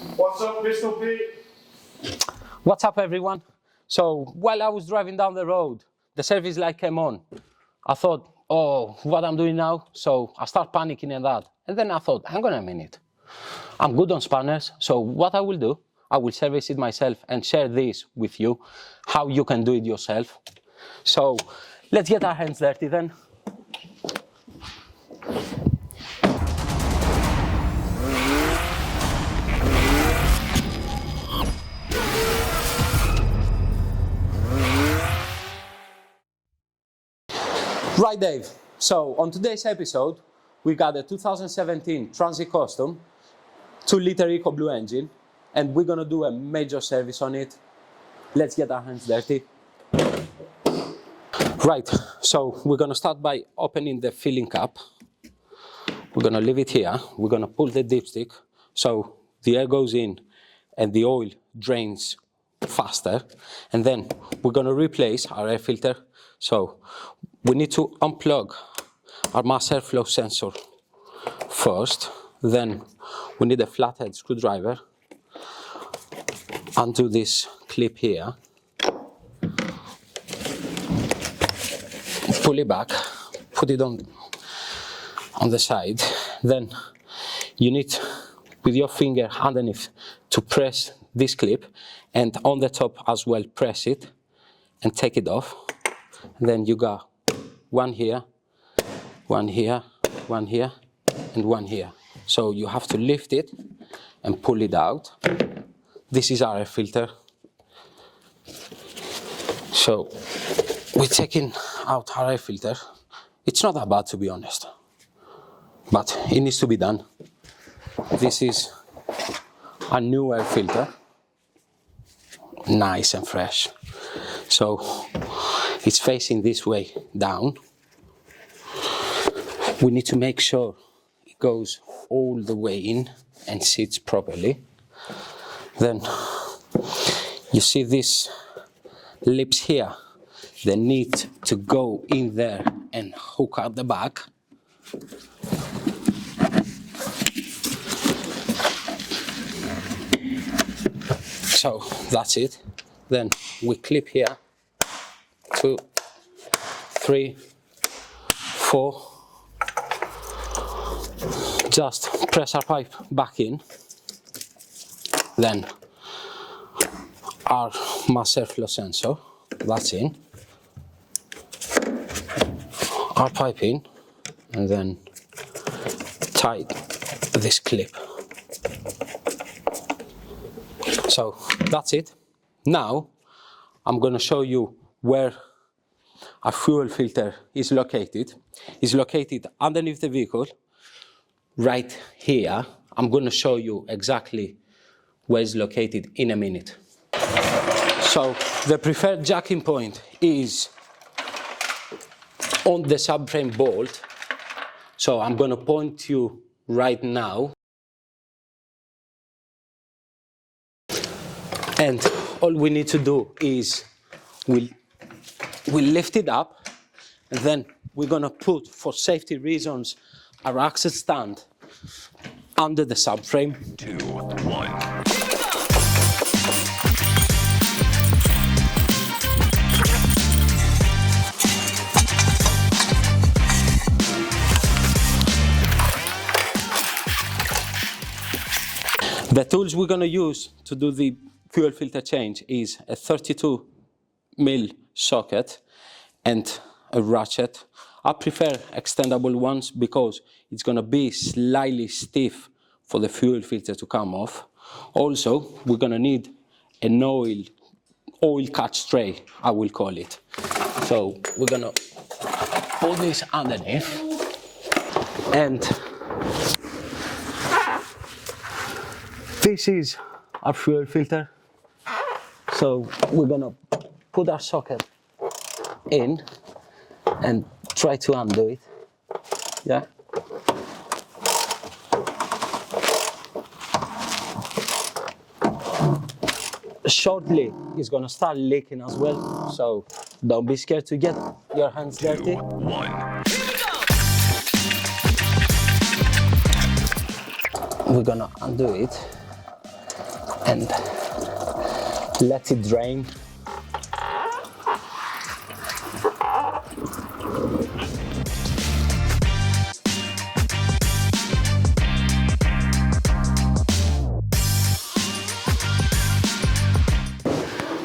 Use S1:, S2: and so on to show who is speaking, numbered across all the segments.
S1: What's up, Pistol Pete?
S2: What's up, everyone? So while I was driving down the road, the service light came on. I thought, oh, what I'm doing now? So I start panicking and that. And then I thought, hang on a minute. I'm good on spanners, so what I will do, I will service it myself and share this with you, how you can do it yourself. So let's get our hands dirty then. Right, Dave. So on today's episode, we got a 2017 Transit Custom 2-liter Eco Blue engine, and we're gonna do a major service on it. Let's get our hands dirty. Right, so we're gonna start by opening the filling cap. We're gonna leave it here. We're gonna pull the dipstick so the air goes in and the oil drains faster. And then we're gonna replace our air filter. So we need to unplug our mass airflow sensor first. Then we need a flathead screwdriver. Undo this clip here. Pull it back, put it on the side. Then you need, with your finger underneath, to press this clip, and on the top as well, press it and take it off. And then you got one here, one here, one here, and one here. So you have to lift it and pull it out. This is our air filter. So we're taking out our air filter. It's not that bad, to be honest, but it needs to be done. This is a new air filter, nice and fresh. So it's facing this way down. We need to make sure it goes all the way in and sits properly. Then you see these lips here, they need to go in there and hook out the back. So that's it. Then we clip here, 2, 3, 4. Just press our pipe back in. Then our mass airflow sensor, that's in. Our pipe in, and then tie this clip. So that's it. Now I'm going to show you where our fuel filter is located. It's located underneath the vehicle, right here. I'm going to show you exactly where it's located in a minute. So the preferred jacking point is on the subframe bolt. So I'm going to point you right now. And all we need to do is we'll lift it up, and then we're going to put, for safety reasons, our access stand under the subframe.
S3: 2, 1.
S2: The tools we're going to use to do the fuel filter change is a 32mm socket and a ratchet. I prefer extendable ones because it's going to be slightly stiff for the fuel filter to come off. Also, we're going to need an oil catch tray, I will call it. So we're going to put this underneath, and this is our fuel filter. So we're gonna put our socket in and try to undo it. Yeah. Shortly, it's gonna start leaking as well. So don't be scared to get your hands dirty.
S3: 2, 1.
S2: We're gonna undo it. and let it drain.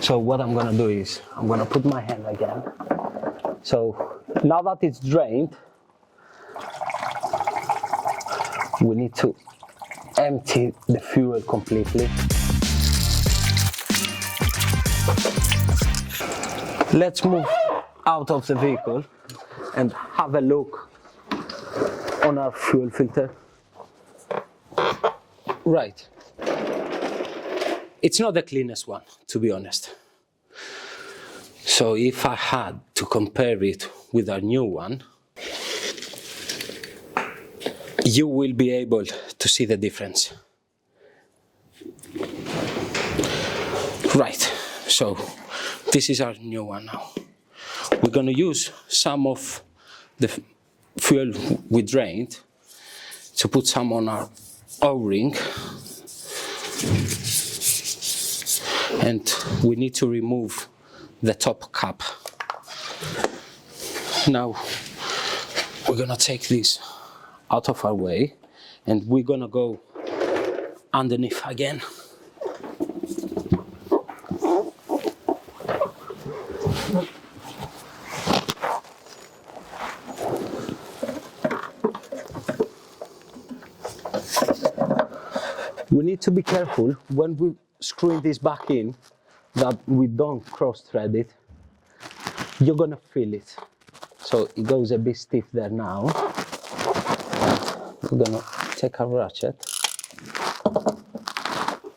S2: So what I'm gonna do is, I'm gonna put my hand again. So now that it's drained, we need to empty the fuel completely. Let's move out of the vehicle and have a look on our fuel filter. Right. It's not the cleanest one, to be honest. So if I had to compare it with our new one, you will be able to see the difference. Right, so this is our new one now. We're gonna use some of the fuel we drained to put some on our O-ring. And we need to remove the top cap. Now we're gonna take this out of our way and we're gonna go underneath again. We need to be careful when we screwing this back in that we don't cross thread it. You're gonna feel it. So it goes a bit stiff there now. We're gonna take a ratchet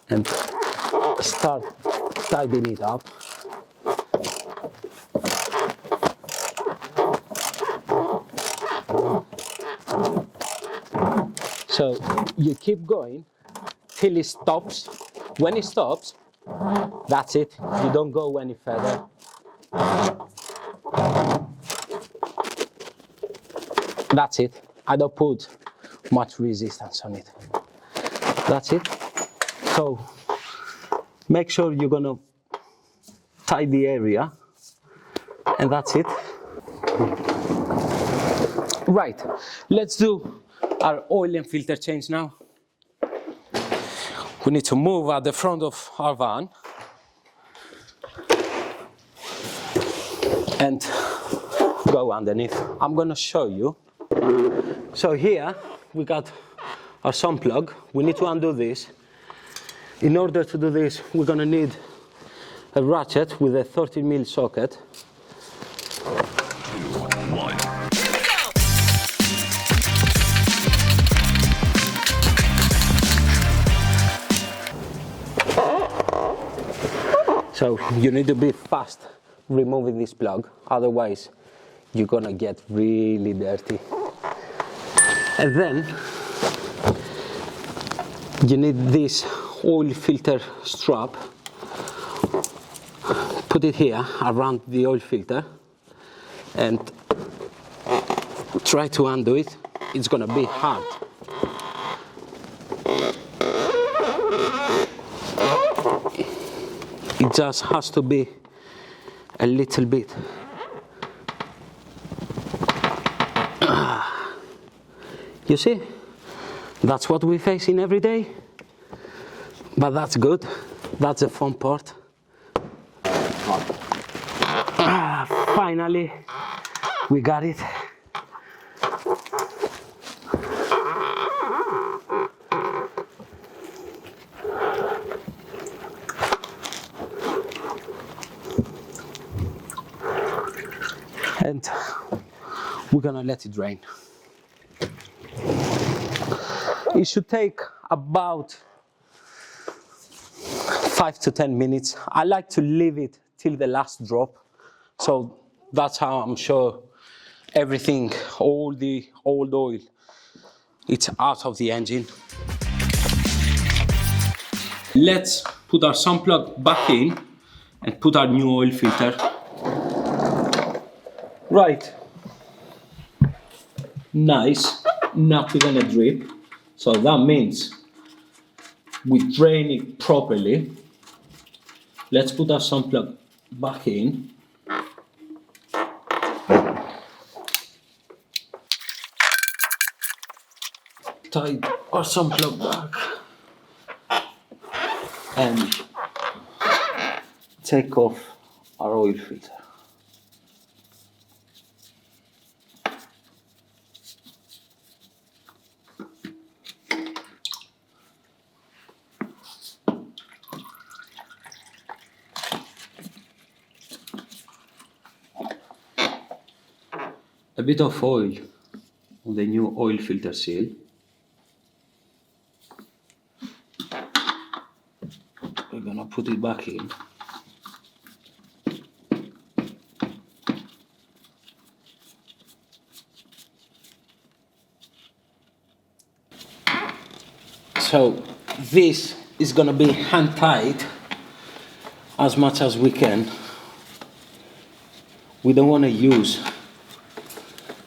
S2: and start tidying it up. So you keep going till it stops. When it stops, that's it. You don't go any further. That's it. I don't put much resistance on it. That's it. So make sure you're gonna tie the area, and that's it. Right, let's do our oil and filter change now. We need to move at the front of our van and go underneath. I'm gonna show you. So here we got our sun plug. We need to undo this. In order to do this, we're gonna need a ratchet with a 30mm socket.
S3: 2, 1.
S2: So you need to be fast removing this plug, otherwise you're gonna get really dirty. And then you need this oil filter strap. Put it here around the oil filter and try to undo it. It's gonna be hard. It just has to be a little bit. You see, that's what we're facing every day, but that's good. That's the fun part. Finally, we got it. And we're gonna let it drain. It should take about 5 to 10 minutes. I like to leave it till the last drop. So that's how I'm sure everything, all the old oil, it's out of the engine. Let's put our sun plug back in and put our new oil filter. Right. Nice, not even a drip. So that means we drain it properly. Let's put our sun plug back in. Tie our sun plug back and take off our oil filter. A bit of oil on the new oil filter seal. We're gonna put it back in. So this is gonna be hand tied as much as we can. We don't want to use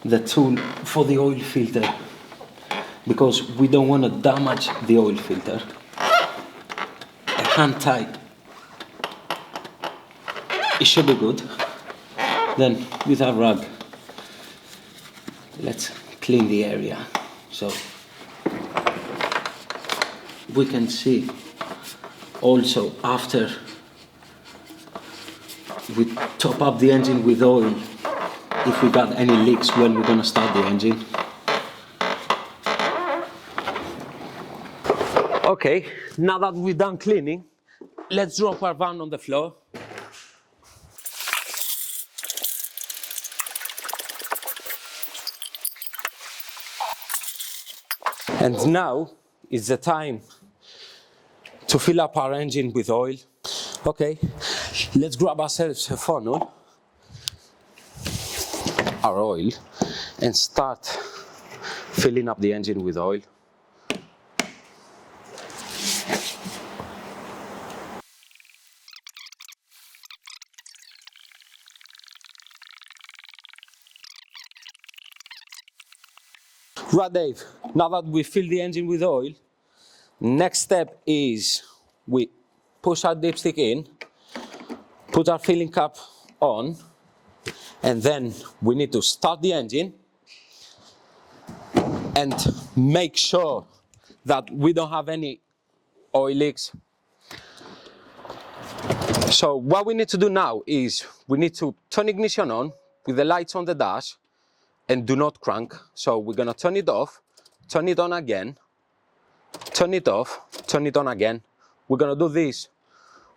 S2: the tool for the oil filter because we don't want to damage the oil filter. A hand tied, it should be good. Then with our rag, let's clean the area so we can see also after we top up the engine with oil if we got any leaks when we're gonna start the engine. Okay, now that we're done cleaning, let's drop our van on the floor. And now is the time to fill up our engine with oil. Okay, let's grab ourselves a funnel, our oil, and start filling up the engine with oil. Right, Dave, now that we fill the engine with oil, next step is we push our dipstick in, put our filling cap on, and then we need to start the engine and make sure that we don't have any oil leaks. So what we need to do now is we need to turn ignition on with the lights on the dash and do not crank. So we're gonna turn it off, turn it on again, turn it off, turn it on again. We're gonna do this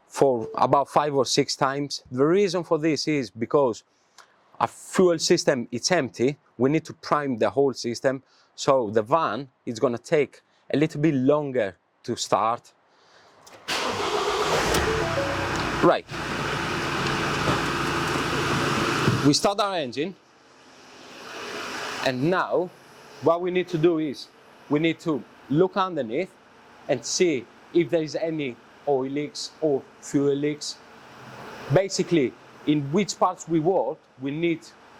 S2: for about 5 or 6 times. The reason for this is because our fuel system is empty. We need to prime the whole system. So the van is gonna take a little bit longer to start. Right. We start our engine. And now what we need to do is we need to look underneath and see if there is any oil leaks or fuel leaks. Basically, in which parts we work, we need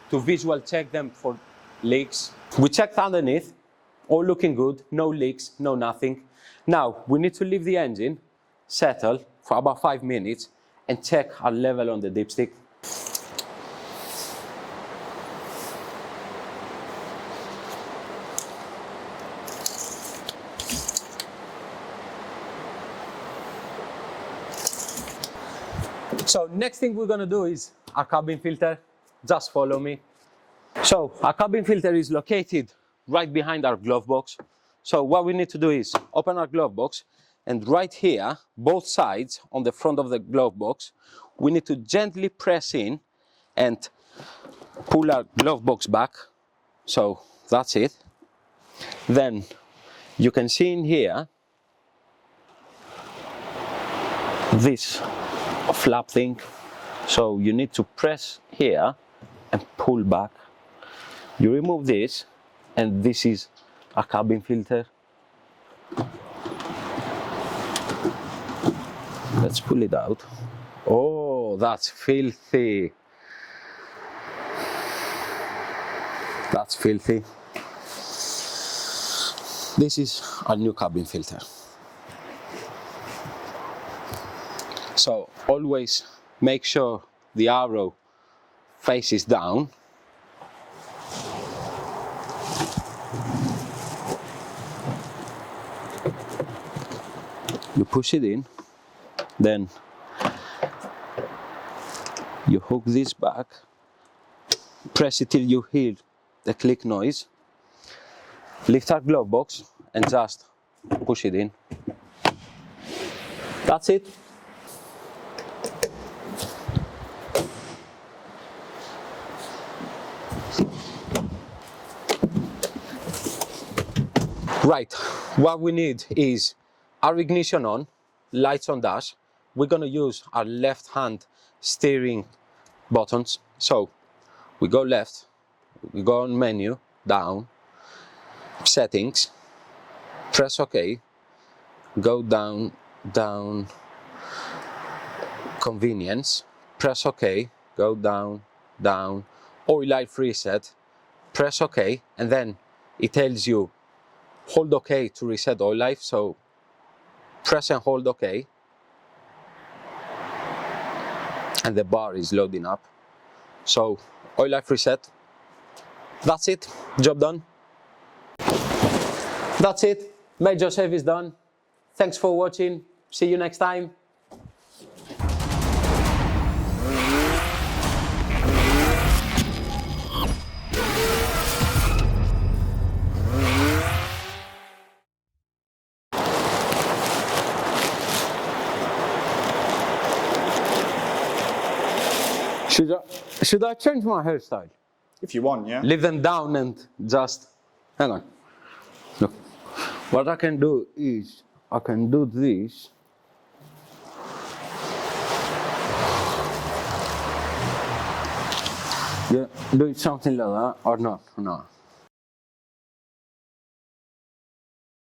S2: to visual check them for leaks. We checked underneath, all looking good, no leaks, no nothing. Now, we need to leave the engine settle for about 5 minutes and check our level on the dipstick. So next thing we're gonna do is our cabin filter. Just follow me. So our cabin filter is located right behind our glove box. So what we need to do is open our glove box, and right here, both sides on the front of the glove box, we need to gently press in and pull our glove box back. So that's it. Then you can see in here this flap thing. So you need to press here and pull back. You remove this, and this is a cabin filter. Let's pull it out. Oh, that's filthy. That's filthy. This is our new cabin filter. So always make sure the arrow faces down. You push it in, then you hook this back, press it till you hear the click noise, lift our glove box and just push it in. That's it. Right, what we need is our ignition on, lights on dash. We're gonna use our left hand steering buttons. So we go left, we go on menu, down, settings, press OK, go down, down, convenience, press OK, go down, down, oil life reset, press OK, and then it tells you hold OK to reset oil life, so press and hold OK, and the bar is loading up. So oil life reset, that's it, job done. That's it, major service done. Thanks for watching, see you next time. Should I change my hairstyle?
S1: If you want, yeah.
S2: Leave them down and just, hang on. Look, what I can do is, I can do this. Yeah, do it something like that, or not, no.